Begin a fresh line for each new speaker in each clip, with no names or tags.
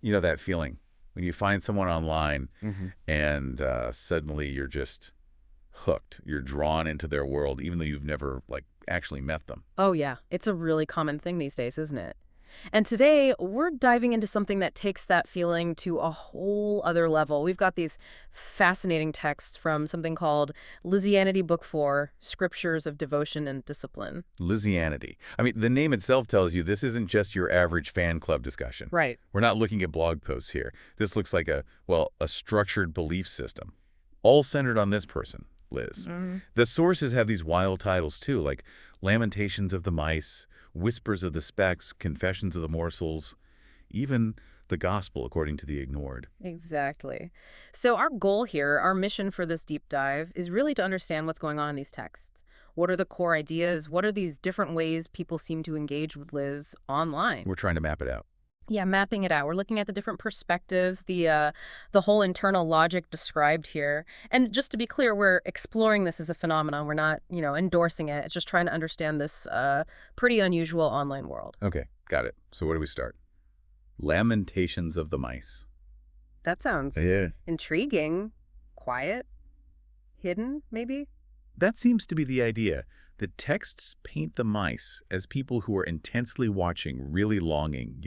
You know that feeling when you find someone online
Hmm.
and suddenly you're just hooked. You're drawn into their world, even though you've never, like, actually met them.
Oh, yeah. It's a really common thing these days, isn't it? And today, we're diving into something that takes that feeling to a whole other level. We've got these fascinating texts from something called Lizianity Book 4, Scriptures of Devotion and Discipline.
Lizianity. I mean, the name itself tells you this isn't just your average fan club discussion.
Right.
We're not looking at blog posts here. This looks like a structured belief system, all centered on this person, Liz. The sources have these wild titles, too, like Lamentations of the Mice, Whispers of the Specks, Confessions of the Morsels, even the Gospel according to the Ignored.
Exactly. So our goal here, our mission for this deep dive, is really to understand what's going on in these texts. What are the core ideas? What are these different ways people seem to engage with Liz online?
We're trying to map it out.
Yeah, mapping it out. We're looking at the different perspectives, the whole internal logic described here. And just to be clear, we're exploring this as a phenomenon. We're not, endorsing it. It's just trying to understand this pretty unusual online world.
Okay, got it. So where do we start? Lamentations of the Mice.
That sounds
Yeah.
intriguing, quiet, hidden, maybe?
That seems to be the idea. The texts paint the mice as people who are intensely watching, really longing,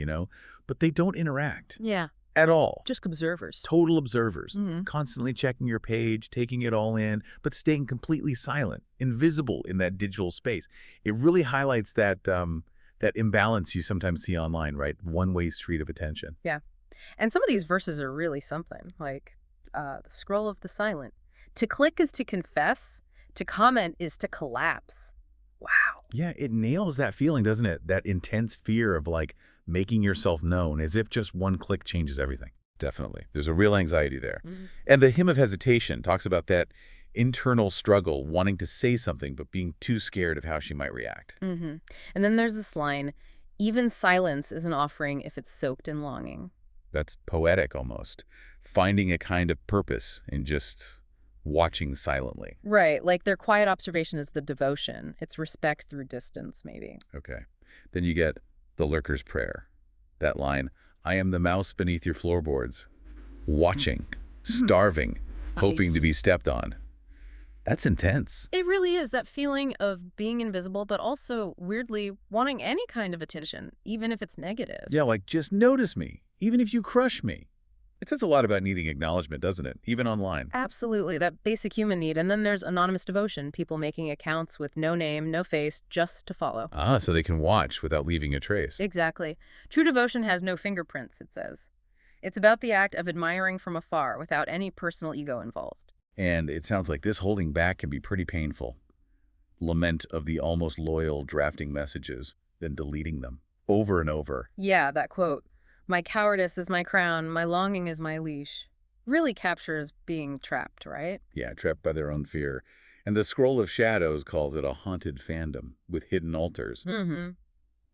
but they don't interact
Yeah,
at all.
just observers.
Total observers,
Mhm.
constantly checking your page, taking it all in, but staying completely silent, invisible in that digital space. It really highlights that imbalance you sometimes see online, right? One-way street of attention.
Yeah. And some of these verses are really something, like the scroll of the silent. To click is to confess, to comment is to collapse. Wow.
Yeah, it nails that feeling, doesn't it? That intense fear of, like, making yourself known, as if just one click changes everything. Definitely. There's a real anxiety there.
Mhm.
And the Hymn of Hesitation talks about that internal struggle, wanting to say something, but being too scared of how she might react.
And then there's this line, even silence is an offering if it's soaked in longing.
That's poetic almost. Finding a kind of purpose in just watching silently.
Right, like their quiet observation is the devotion. It's respect through distance, maybe.
Okay. Then you get the Lurker's Prayer. That line, I am the mouse beneath your floorboards, watching, starving, hoping to be stepped on. That's intense.
It really is that feeling of being invisible, but also, weirdly, wanting any kind of attention, even if it's negative.
Yeah, like, just notice me, even if you crush me. It says a lot about needing acknowledgement, doesn't it? Even online.
Absolutely, that basic human need. And then there's anonymous devotion, people making accounts with no name, no face, just to follow.
Ah, so they can watch without leaving a trace.
Exactly. True devotion has no fingerprints, it says. It's about the act of admiring from afar without any personal ego involved.
And it sounds like this holding back can be pretty painful. Lament of the almost loyal drafting messages, then deleting them over and over.
Yeah, that quote, my cowardice is my crown, my longing is my leash, really captures being trapped, right?
Yeah, trapped by their own fear. And the Scroll of Shadows calls it a haunted fandom with hidden altars.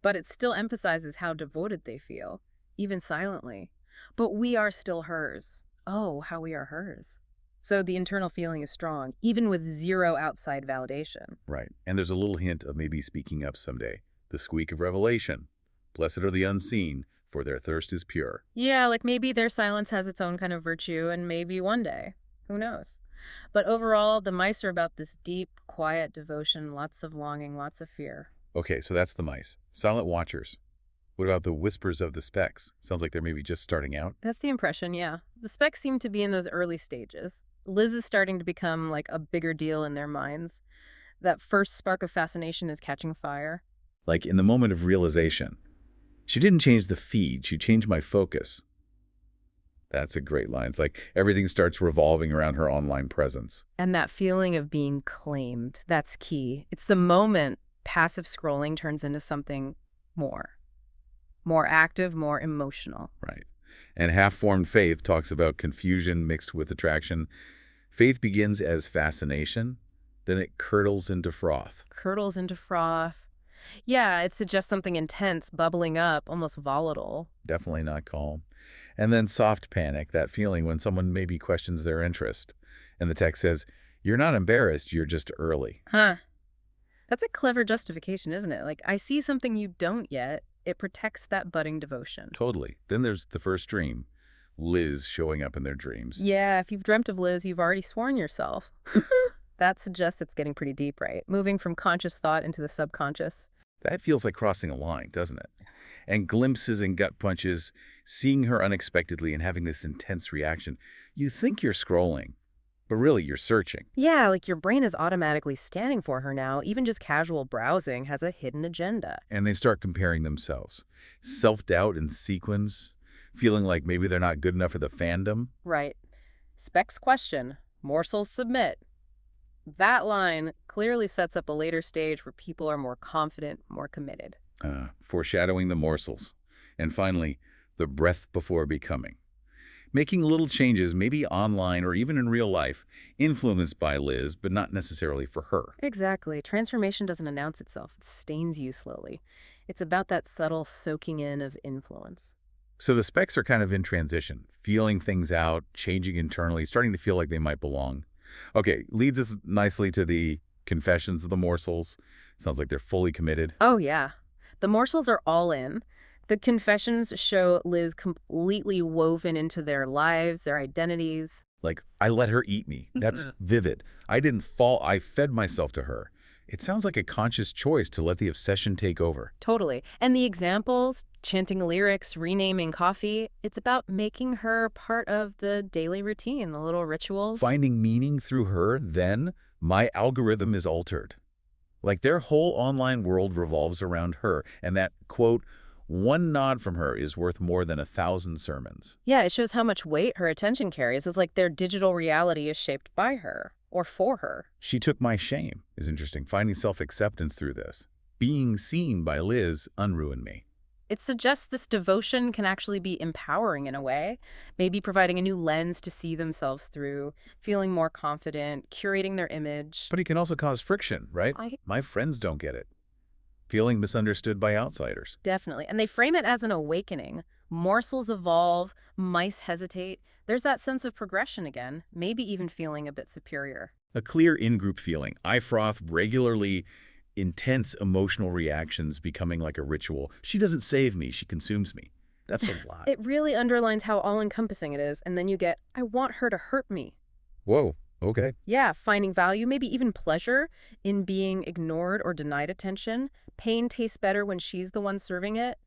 But it still emphasizes how devoted they feel, even silently. But we are still hers. Oh, how we are hers. So the internal feeling is strong, even with zero outside validation.
Right. And there's a little hint of maybe speaking up someday. The squeak of revelation. Blessed are the unseen, for their thirst is pure.
Yeah, like maybe their silence has its own kind of virtue, and maybe one day. Who knows? But overall, the mice are about this deep, quiet devotion, lots of longing, lots of fear.
Okay, so that's the mice. Silent watchers. What about the whispers of the specks? Sounds like they're maybe just starting out.
That's the impression, yeah. The specs seem to be in those early stages. Liz is starting to become like a bigger deal in their minds. That first spark of fascination is catching fire.
Like in the moment of realization. She didn't change the feed, she changed my focus. That's a great line. It's like everything starts revolving around her online presence.
And that feeling of being claimed, that's key. It's the moment passive scrolling turns into something more. More active, more emotional.
Right. And half-formed faith talks about confusion mixed with attraction. Faith begins as fascination, then it curdles into froth.
Curdles into froth. Yeah, it suggests something intense, bubbling up, almost volatile.
Definitely not calm. And then soft panic, that feeling when someone maybe questions their interest. And the text says, you're not embarrassed, you're just early.
Huh. That's a clever justification, isn't it? Like, I see something you don't yet. It protects that budding devotion.
Totally. Then there's the first dream. Liz showing up in their dreams.
Yeah, if you've dreamt of Liz, you've already sworn yourself. That suggests it's getting pretty deep, right? Moving from conscious thought into the subconscious.
That feels like crossing a line, doesn't it? And glimpses and gut punches, seeing her unexpectedly and having this intense reaction. You think you're scrolling, but really you're searching.
Yeah, like your brain is automatically scanning for her now. Even just casual browsing has a hidden agenda.
And they start comparing themselves. Self-doubt in sequence, feeling like maybe they're not good enough for the fandom.
Right. Specs question. Morsels submit. That line clearly sets up a later stage where people are more confident, more committed.
Foreshadowing the morsels. And finally, the breath before becoming. Making little changes, maybe online or even in real life, influenced by Liz, but not necessarily for her.
Exactly. Transformation doesn't announce itself. It stains you slowly. It's about that subtle soaking in of influence.
So the specs are kind of in transition, feeling things out, changing internally, starting to feel like they might belong. Okay, leads us nicely to the confessions of the morsels. Sounds like they're fully committed.
Oh, yeah. The morsels are all in. The confessions show Liz completely woven into their lives, their identities.
Like, I let her eat me. That's vivid. I didn't fall. I fed myself to her. It sounds like a conscious choice to let the obsession take over.
Totally. And the examples, chanting lyrics, renaming coffee, it's about making her part of the daily routine, the little rituals.
Finding meaning through her, then my algorithm is altered. Like their whole online world revolves around her, and that, quote, one nod from her is worth more than 1,000 sermons.
Yeah, it shows how much weight her attention carries. It's like their digital reality is shaped by her or for her.
She took my shame is interesting, finding self-acceptance through this. Being seen by Liz unruined me.
It suggests this devotion can actually be empowering in a way, maybe providing a new lens to see themselves through, feeling more confident, curating their image.
But it can also cause friction, right? My friends don't get it. Feeling misunderstood by outsiders.
Definitely. And they frame it as an awakening. Morsels evolve, mice hesitate. There's that sense of progression again, maybe even feeling a bit superior.
A clear in-group feeling. I froth regularly, intense emotional reactions becoming like a ritual. She doesn't save me, she consumes me. That's a lot.
It really underlines how all-encompassing it is, and then you get, I want her to hurt me.
Whoa, okay.
Yeah, finding value, maybe even pleasure, in being ignored or denied attention. Pain tastes better when she's the one serving it.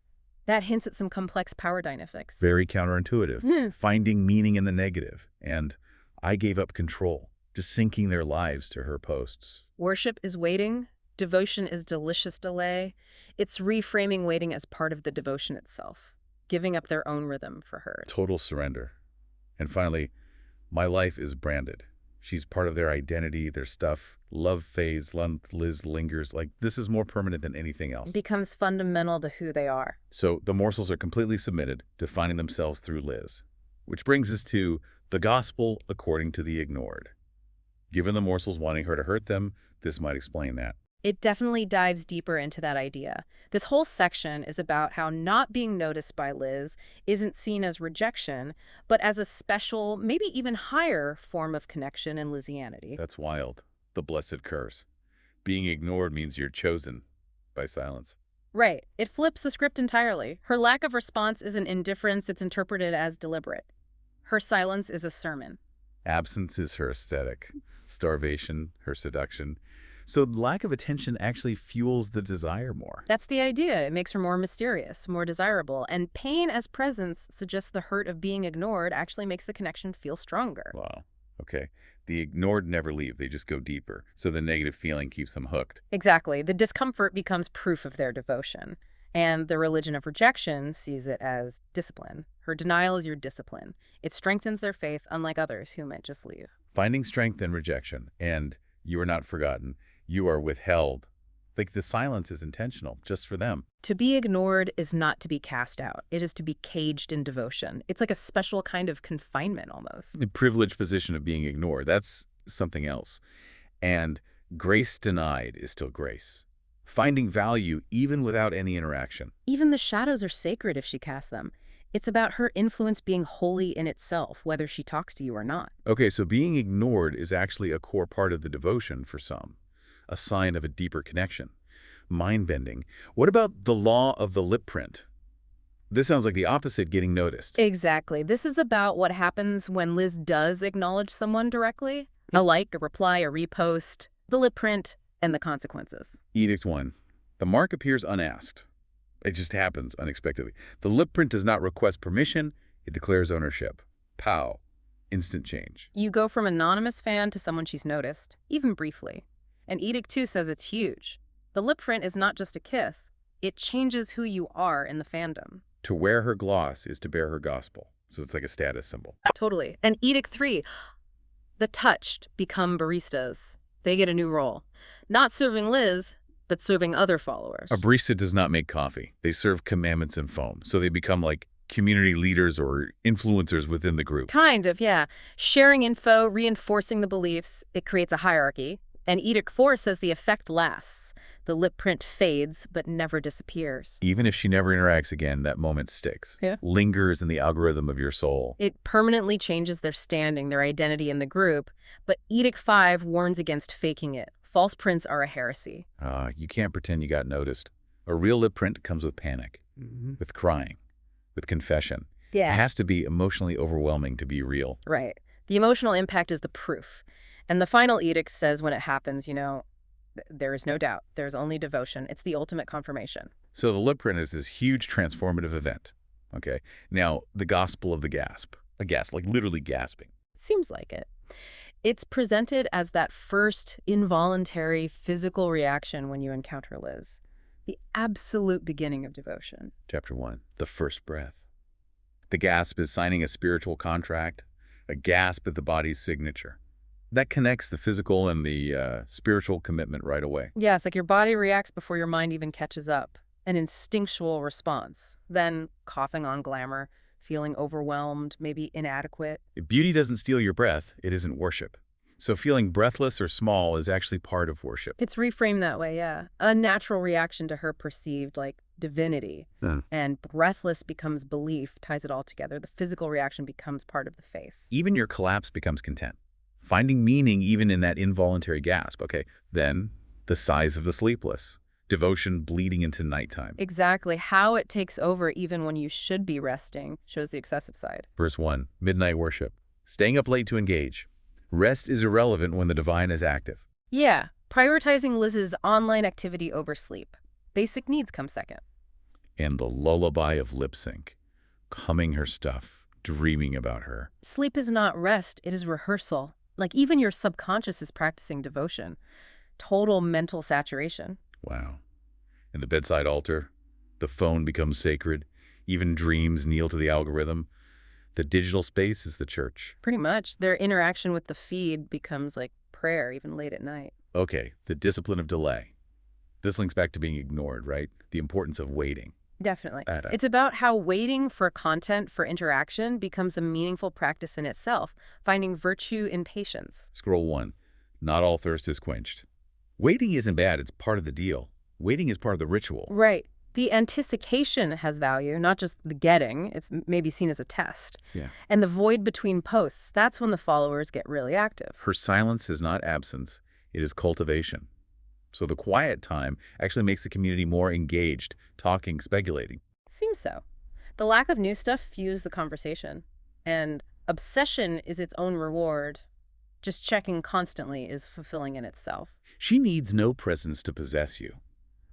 That hints at some complex power dynamics.
Very counterintuitive. Finding meaning in the negative. And I gave up control, just sinking their lives to her posts.
Worship is waiting. Devotion is delicious delay. It's reframing waiting as part of the devotion itself, giving up their own rhythm for hers.
Total surrender. And finally, my life is branded. She's part of their identity, their stuff. Love phase, Liz lingers. Like, this is more permanent than anything else.
It becomes fundamental to who they are.
So the morsels are completely submitted to finding themselves through Liz. Which brings us to the gospel according to the ignored. Given the morsels wanting her to hurt them, this might explain that.
It definitely dives deeper into that idea. This whole section is about how not being noticed by Liz isn't seen as rejection, but as a special, maybe even higher form of connection in Lizianity.
That's wild. The blessed curse. Being ignored means you're chosen by silence.
Right. It flips the script entirely. Her lack of response isn't indifference, it's interpreted as deliberate. Her silence is a sermon.
Absence is her aesthetic. Starvation, her seduction. So lack of attention actually fuels the desire more.
That's the idea. It makes her more mysterious, more desirable. And pain as presence suggests the hurt of being ignored actually makes the connection feel stronger.
Wow. Okay. The ignored never leave. They just go deeper. So the negative feeling keeps them hooked.
Exactly. The discomfort becomes proof of their devotion. And the religion of rejection sees it as discipline. Her denial is your discipline. It strengthens their faith, unlike others who might just leave.
Finding strength in rejection. And you are not forgotten. You are withheld. Like the silence is intentional, just for them.
To be ignored is not to be cast out. It is to be caged in devotion. It's like a special kind of confinement almost.
The privileged position of being ignored, that's something else. And grace denied is still grace. Finding value even without any interaction.
Even the shadows are sacred if she casts them. It's about her influence being holy in itself, whether she talks to you or not.
Okay, so being ignored is actually a core part of the devotion for some. A sign of a deeper connection. Mind-bending. What about the law of the lip print? This sounds like the opposite getting noticed.
Exactly. This is about what happens when Liz does acknowledge someone directly. A like, a reply, a repost, the lip print, and the consequences.
Edict 1. The mark appears unasked. It just happens unexpectedly. The lip print does not request permission. It declares ownership. Pow. Instant change.
You go from anonymous fan to someone she's noticed, even briefly. And Edict 2 says it's huge. The lip print is not just a kiss. It changes who you are in the fandom.
To wear her gloss is to bear her gospel. So it's like a status symbol.
Totally. And Edict 3, the touched become baristas. They get a new role. Not serving Liz, but serving other followers.
A barista does not make coffee. They serve commandments and foam. So they become like community leaders or influencers within the group.
Kind of, yeah. Sharing info, reinforcing the beliefs, it creates a hierarchy. And Edict 4 says the effect lasts. The lip print fades, but never disappears.
Even if she never interacts again, that moment sticks.
Yeah.
Lingers in the algorithm of your soul.
It permanently changes their standing, their identity in the group. But Edict 5 warns against faking it. False prints are a heresy.
You can't pretend you got noticed. A real lip print comes with panic, with crying, with confession. It has to be emotionally overwhelming to be real.
Right. The emotional impact is the proof. And the final edict says when it happens, there is no doubt. There's only devotion. It's the ultimate confirmation.
So the lip print is this huge transformative event. Okay. Now, the gospel of the gasp. A gasp, like literally gasping.
Seems like it. It's presented as that first involuntary physical reaction when you encounter Liz. The absolute beginning of devotion.
Chapter 1, the first breath. The gasp is signing a spiritual contract. A gasp at the body's signature. That connects the physical and the spiritual commitment right away.
Yeah, it's like your body reacts before your mind even catches up. An instinctual response. Then coughing on glamour, feeling overwhelmed, maybe inadequate.
If beauty doesn't steal your breath, it isn't worship. So feeling breathless or small is actually part of worship.
It's reframed that way, yeah. A natural reaction to her perceived, divinity. And breathless becomes belief, ties it all together. The physical reaction becomes part of the faith.
Even your collapse becomes content. Finding meaning even in that involuntary gasp, okay? Then, the sighs of the sleepless. Devotion bleeding into nighttime.
Exactly. How it takes over even when you should be resting shows the excessive side.
Verse 1, midnight worship. Staying up late to engage. Rest is irrelevant when the divine is active.
Yeah, prioritizing Liz's online activity over sleep. Basic needs come second.
And the lullaby of lip sync. Humming her stuff, dreaming about her.
Sleep is not rest, it is rehearsal. Even your subconscious is practicing devotion. Total mental saturation.
Wow. And the bedside altar, the phone becomes sacred. Even dreams kneel to the algorithm. The digital space is the church.
Pretty much. Their interaction with the feed becomes like prayer, even late at night.
Okay, the discipline of delay. This links back to being ignored, right? The importance of waiting.
Definitely. It's about how waiting for content, for interaction, becomes a meaningful practice in itself, finding virtue in patience.
Scroll 1. Not all thirst is quenched. Waiting isn't bad. It's part of the deal. Waiting is part of the ritual.
Right. The anticipation has value, not just the getting. It's maybe seen as a test.
Yeah.
And the void between posts, that's when the followers get really active.
Her silence is not absence. It is cultivation. So the quiet time actually makes the community more engaged, talking, speculating.
Seems so. The lack of new stuff fuels the conversation. And obsession is its own reward. Just checking constantly is fulfilling in itself.
She needs no presence to possess you.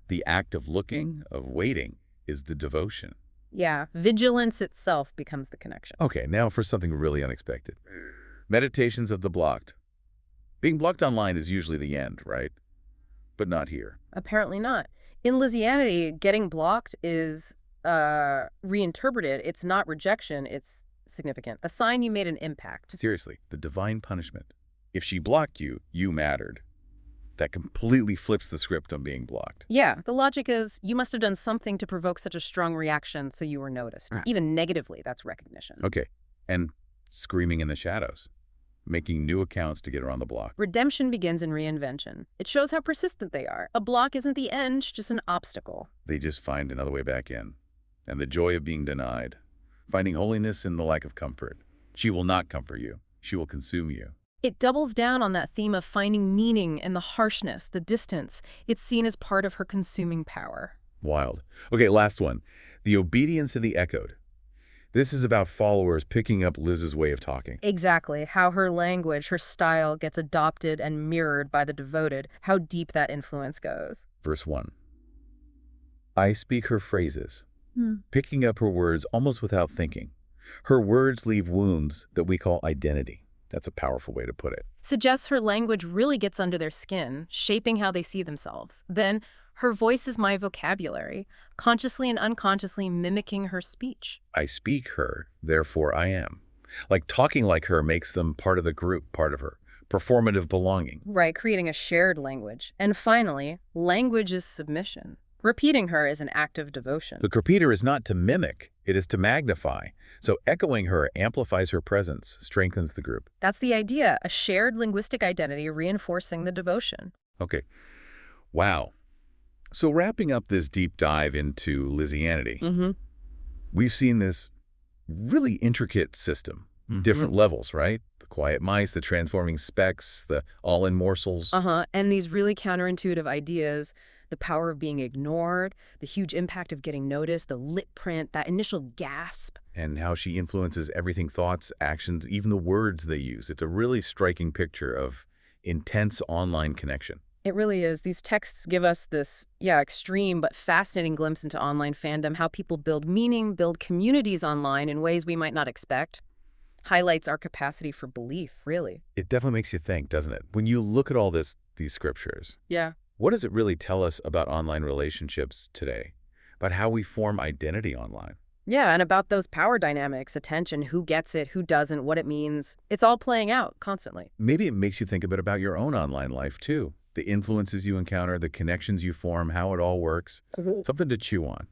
The act of looking, of waiting, is the devotion.
Yeah, vigilance itself becomes the connection.
Okay, now for something really unexpected. Meditations of the blocked. Being blocked online is usually the end, right? But not here.
Apparently not. In Lizianity, getting blocked is reinterpreted. It's not rejection, it's significant. A sign you made an impact.
Seriously, the divine punishment. If she blocked you, you mattered. That completely flips the script on being blocked.
Yeah, the logic is you must have done something to provoke such a strong reaction so you were noticed. Even negatively, that's recognition.
Okay, and screaming in the shadows. Making new accounts to get around the block.
Redemption begins in reinvention. It shows how persistent they are. A block isn't the end, just an obstacle.
They just find another way back in. And the joy of being denied. Finding holiness in the lack of comfort. She will not comfort you. She will consume you.
It doubles down on that theme of finding meaning in the harshness, the distance. It's seen as part of her consuming power.
Wild. Okay, last one. The obedience of the echoed. This is about followers picking up Liz's way of talking.
Exactly. How her language, her style gets adopted and mirrored by the devoted. How deep that influence goes.
Verse 1. I speak her phrases, picking up her words almost without thinking. Her words leave wounds that we call identity. That's a powerful way to put it.
Suggests her language really gets under their skin, shaping how they see themselves. Then, her voice is my vocabulary, consciously and unconsciously mimicking her speech.
I speak her, therefore I am. Like talking like her makes them part of the group, part of her. Performative belonging.
Right, creating a shared language. And finally, language is submission. Repeating her is an act of devotion.
The repeater is not to mimic, it is to magnify. So echoing her amplifies her presence, strengthens the group.
That's the idea, a shared linguistic identity reinforcing the devotion.
Okay. Wow. So wrapping up this deep dive into Lizianity, we've seen this really intricate system, different levels, right? The quiet mice, the transforming specks, the all-in morsels.
And these really counterintuitive ideas, the power of being ignored, the huge impact of getting noticed, the lip print, that initial gasp.
And how she influences everything, thoughts, actions, even the words they use. It's a really striking picture of intense online connection.
It really is. These texts give us this, extreme but fascinating glimpse into online fandom, how people build meaning, build communities online in ways we might not expect. Highlights our capacity for belief, really.
It definitely makes you think, doesn't it? When you look at all these scriptures,
Yeah.
what does it really tell us about online relationships today? About how we form identity online?
Yeah, and about those power dynamics, attention, who gets it, who doesn't, what it means. It's all playing out constantly.
Maybe it makes you think a bit about your own online life, too. The influences you encounter, the connections you form, how it all works. Something to chew on.